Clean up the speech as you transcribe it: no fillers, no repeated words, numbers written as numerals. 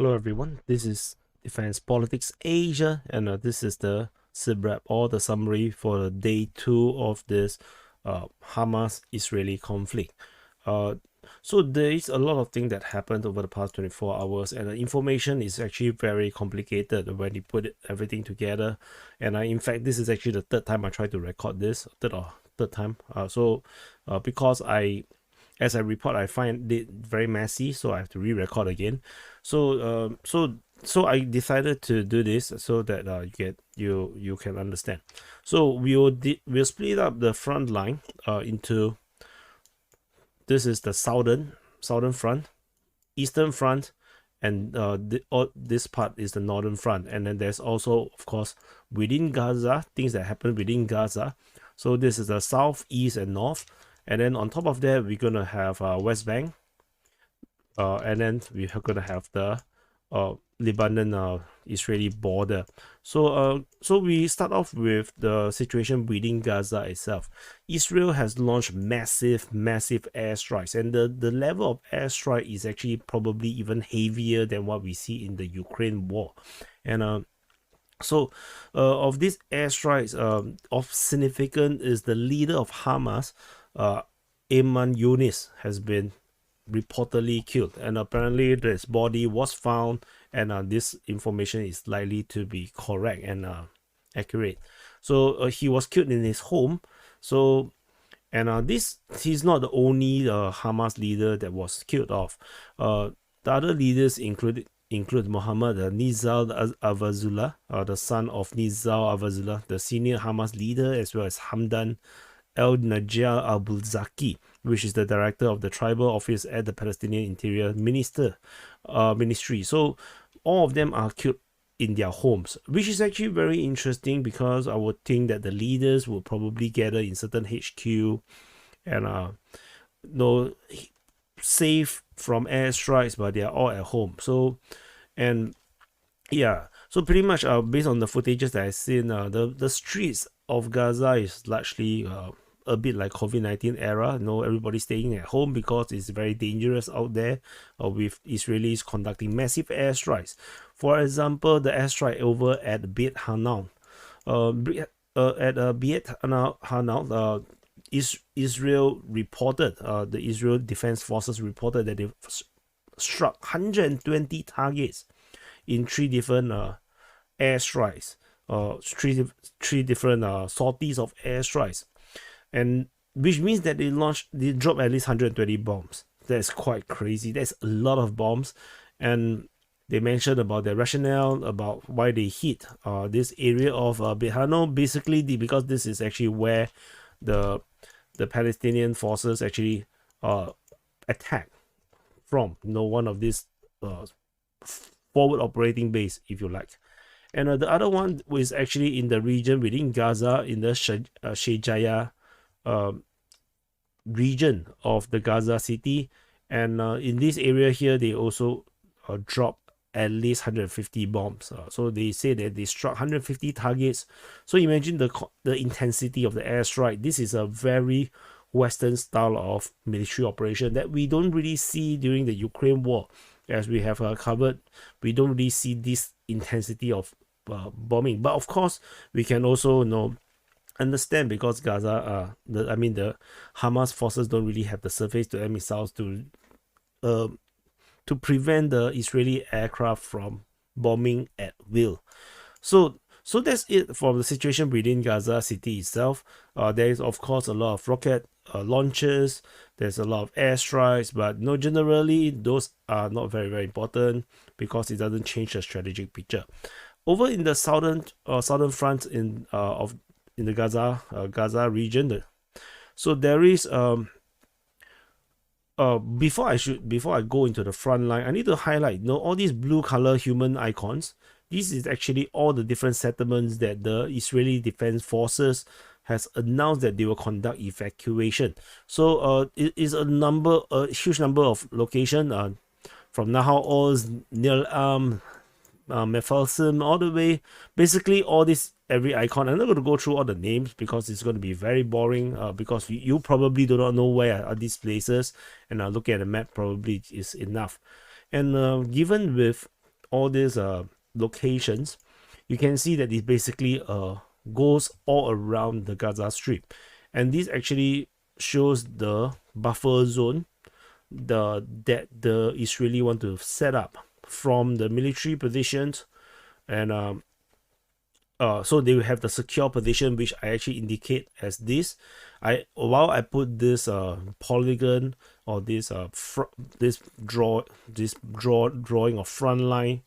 Hello everyone, this is Defense Politics Asia, and this is the SIBRAP or the summary for the day 2 of this Hamas-Israeli conflict. So there is a lot of things that happened over the past 24 hours, and the information is actually very complicated when you put everything together. And in fact, this is actually the third time I try to record this, third time. Because as I report, I find it very messy, so I have to re-record again. So I decided to do this so that you can understand. So we'll split up the front line into, this is the southern front, eastern front, and this part is the northern front. And then there's also, of course, within Gaza, things that happen within Gaza. So this is the south, east, and north. And then on top of that, we're gonna have West Bank, and then we're gonna have the Lebanon Israeli border. So we start off with the situation within Gaza itself. Israel has launched massive airstrikes, and the level of airstrike is actually probably even heavier than what we see in the Ukraine war. And of these airstrikes, of significance is the leader of Hamas, Ayman Yunis, has been reportedly killed, and apparently his body was found, and this information is likely to be correct and accurate. So he was killed in his home. So, and he's not the only Hamas leader that was killed off. The other leaders include Mohammed Nizal Avazullah, the son of Nizal Avazullah, the senior Hamas leader, as well as Hamdan El-Najjar Abul-Zaki, which is the director of the tribal office at the Palestinian Interior Ministry. So all of them are killed in their homes, which is actually very interesting, because I would think that the leaders will probably gather in certain HQ and safe from airstrikes, but they are all at home. So, and yeah, so pretty much based on the footages that I've seen, the streets of Gaza is largely a bit like COVID-19 era. Everybody's staying at home because it's very dangerous out there, with Israelis conducting massive airstrikes. For example, the airstrike over at Beit Hanan. Beit Hanan, Israel reported, the Israel Defense Forces reported that they struck 120 targets in 3 different airstrikes, three different sorties of airstrikes, and which means that they dropped at least 120 bombs. That's quite crazy. That's a lot of bombs. And they mentioned about the rationale about why they hit this area of Beit Hanan, basically because this is actually where the Palestinian forces actually attack from, one of these forward operating base, if you like. And the other one was actually in the region within Gaza, in the Shejaya region of the Gaza city. And in this area here, they also dropped at least 150 bombs. So they say that they struck 150 targets. So imagine the intensity of the airstrike. This is a very Western style of military operation that we don't really see during the Ukraine war. As we have covered, we don't really see this intensity of bombing. But of course, we can also understand, because Gaza, the Hamas forces don't really have the surface-to-air missiles to prevent the Israeli aircraft from bombing at will. So that's it for the situation within Gaza city itself. There is, of course, a lot of rocket launches. There's a lot of airstrikes, but generally those are not very important, because it doesn't change the strategic picture. Over in the southern front in the Gaza region, so there is before I go into the front line, I need to highlight all these blue color human icons. This is actually all the different settlements that the Israeli Defense Forces has announced that they will conduct evacuation. So it is a huge number of locations, from Nahal Oz, Nil Mephalsim, all the way, basically all this, every icon. I'm not going to go through all the names because it's going to be very boring, because you probably do not know where are these places, and looking at the map probably is enough. And given with all these locations, you can see that it basically goes all around the Gaza Strip, and this actually shows the buffer zone that the Israeli want to set up from the military positions, and so they will have the secure position, which I actually indicate as this. While I put this polygon or this drawing of front line